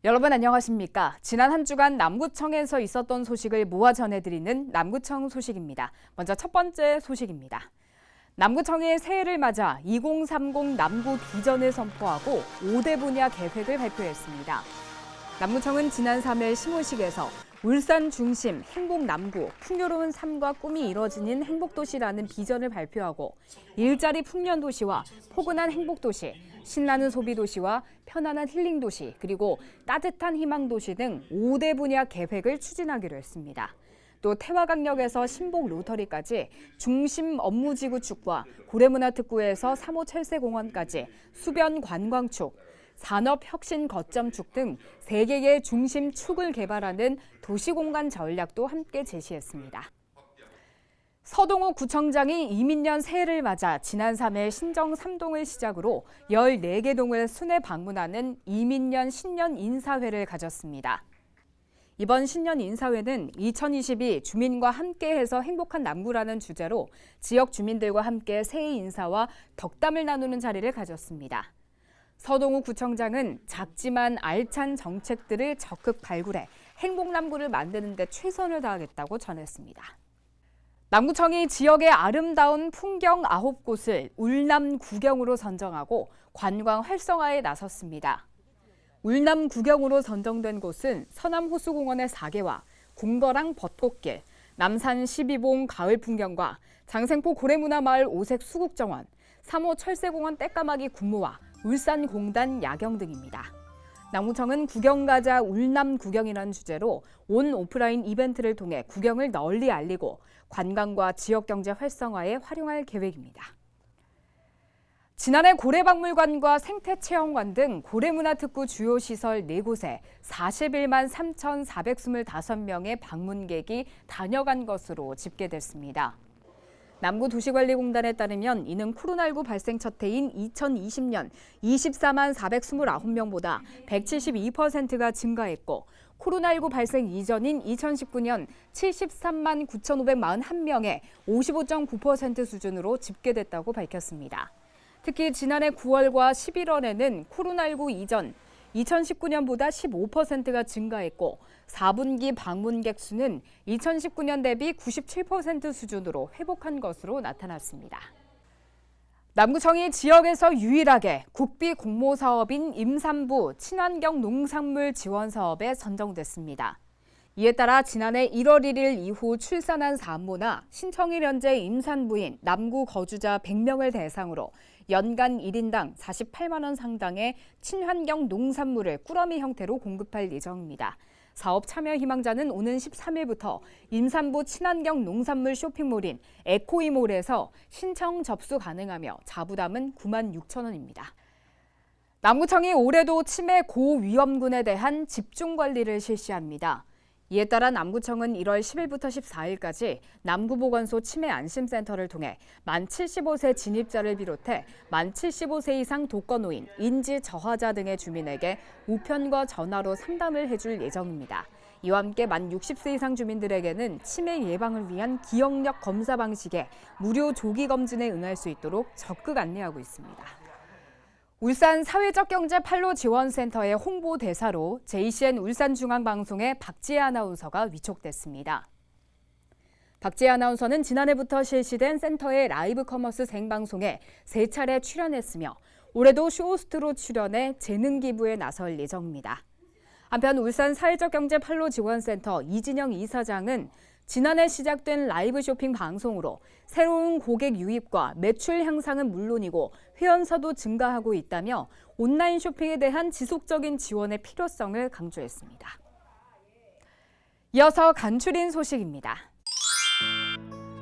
여러분 안녕하십니까? 지난 한 주간 남구청에서 있었던 소식을 모아 전해드리는 남구청 소식입니다. 먼저 첫 번째 소식입니다. 남구청이 새해를 맞아 2030 남구 비전을 선포하고 5대 분야 계획을 발표했습니다. 남구청은 지난 3일 시무식에서 울산 중심 행복 남구, 풍요로운 삶과 꿈이 이뤄지는 행복도시라는 비전을 발표하고 일자리 풍년도시와 포근한 행복도시, 신나는 소비도시와 편안한 힐링도시, 그리고 따뜻한 희망도시 등 5대 분야 계획을 추진하기로 했습니다. 또 태화강역에서 신복 로터리까지 중심 업무지구축과 고래문화특구에서 3호 철새공원까지 수변 관광축, 산업혁신 거점축 등 3개의 중심 축을 개발하는 도시공간 전략도 함께 제시했습니다. 서동욱 구청장이 이민년 새해를 맞아 지난 3일 신정 3동을 시작으로 14개 동을 순회 방문하는 이민년 신년 인사회를 가졌습니다. 이번 신년 인사회는 2022 주민과 함께해서 행복한 남구라는 주제로 지역 주민들과 함께 새해 인사와 덕담을 나누는 자리를 가졌습니다. 서동욱 구청장은 작지만 알찬 정책들을 적극 발굴해 행복남구를 만드는 데 최선을 다하겠다고 전했습니다. 남구청이 지역의 아름다운 풍경 9곳을 울남구경으로 선정하고 관광 활성화에 나섰습니다. 울남구경으로 선정된 곳은 서남호수공원의 4개와 궁거랑 벚꽃길, 남산 12봉 가을 풍경과 장생포 고래문화마을 오색 수국정원, 3호 철새공원 떼까마귀 군무와 울산공단 야경 등입니다. 남구청은 구경가자 울남구경이라는 주제로 온 오프라인 이벤트를 통해 구경을 널리 알리고 관광과 지역경제 활성화에 활용할 계획입니다. 지난해 고래박물관과 생태체험관 등 고래문화특구 주요 시설 4곳에 41만 3,425명의 방문객이 다녀간 것으로 집계됐습니다. 남구도시관리공단에 따르면 이는 코로나19 발생 첫 해인 2020년 24만 429명보다 172%가 증가했고 코로나19 발생 이전인 2019년 73만 9,541명의 55.9% 수준으로 집계됐다고 밝혔습니다. 특히 지난해 9월과 11월에는 코로나19 이전 2019년보다 15%가 증가했고 4분기 방문객 수는 2019년 대비 97% 수준으로 회복한 것으로 나타났습니다. 남구청이 지역에서 유일하게 국비 공모 사업인 임산부 친환경 농산물 지원 사업에 선정됐습니다. 이에 따라 지난해 1월 1일 이후 출산한 산모나 신청일 현재 임산부인 남구 거주자 100명을 대상으로 연간 1인당 48만 원 상당의 친환경 농산물을 꾸러미 형태로 공급할 예정입니다. 사업 참여 희망자는 오는 13일부터 임산부 친환경 농산물 쇼핑몰인 에코이몰에서 신청 접수 가능하며 자부담은 9만 6천 원입니다. 남구청이 올해도 치매 고위험군에 대한 집중관리를 실시합니다. 이에 따라 남구청은 1월 10일부터 14일까지 남구보건소 치매안심센터를 통해 만 75세 진입자를 비롯해 만 75세 이상 독거노인, 인지저하자 등의 주민에게 우편과 전화로 상담을 해줄 예정입니다. 이와 함께 만 60세 이상 주민들에게는 치매 예방을 위한 기억력 검사 방식의 무료 조기검진에 응할 수 있도록 적극 안내하고 있습니다. 울산 사회적경제 판로지원센터의 홍보대사로 JCN 울산중앙방송의 박지혜 아나운서가 위촉됐습니다. 박지혜 아나운서는 지난해부터 실시된 센터의 라이브 커머스 생방송에 3차례 출연했으며 올해도 쇼호스트로 출연해 재능 기부에 나설 예정입니다. 한편 울산 사회적경제 판로지원센터 이진영 이사장은 지난해 시작된 라이브 쇼핑 방송으로 새로운 고객 유입과 매출 향상은 물론이고 회원수도 증가하고 있다며 온라인 쇼핑에 대한 지속적인 지원의 필요성을 강조했습니다. 이어서 간추린 소식입니다.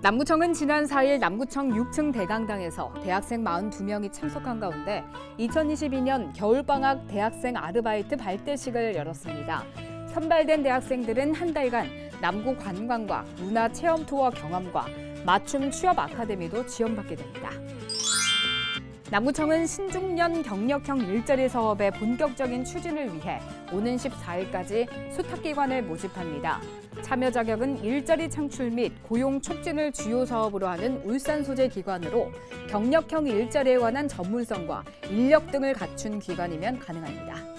남구청은 지난 4일 남구청 6층 대강당에서 대학생 42명이 참석한 가운데 2022년 겨울방학 대학생 아르바이트 발대식을 열었습니다. 선발된 대학생들은 한 달간 남구 관광과 문화체험 투어 경험과 맞춤 취업 아카데미도 지원받게 됩니다. 남구청은 신중년 경력형 일자리 사업의 본격적인 추진을 위해 오는 14일까지 수탁기관을 모집합니다. 참여 자격은 일자리 창출 및 고용 촉진을 주요 사업으로 하는 울산 소재 기관으로 경력형 일자리에 관한 전문성과 인력 등을 갖춘 기관이면 가능합니다.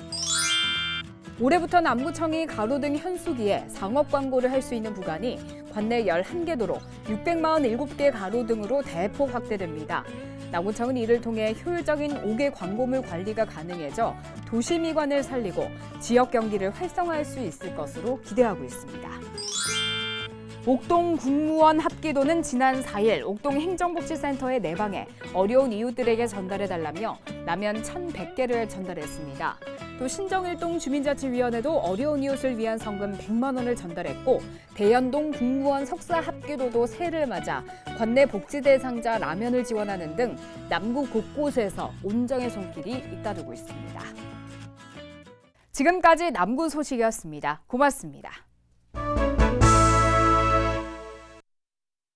올해부터 남구청이 가로등 현수기에 상업 광고를 할 수 있는 구간이 관내 11개 도로 647개 가로등으로 대폭 확대됩니다. 남구청은 이를 통해 효율적인 5개 광고물 관리가 가능해져 도시 미관을 살리고 지역 경기를 활성화할 수 있을 것으로 기대하고 있습니다. 옥동 국무원 합기도는 지난 4일 옥동 행정복지센터에 내방해 어려운 이웃들에게 전달해달라며 라면 1,100개를 전달했습니다. 또 신정일동 주민자치위원회도 어려운 이웃을 위한 성금 100만 원을 전달했고 대연동 국무원 석사 합기도도 새해를 맞아 관내 복지 대상자 라면을 지원하는 등 남구 곳곳에서 온정의 손길이 잇따르고 있습니다. 지금까지 남구 소식이었습니다. 고맙습니다.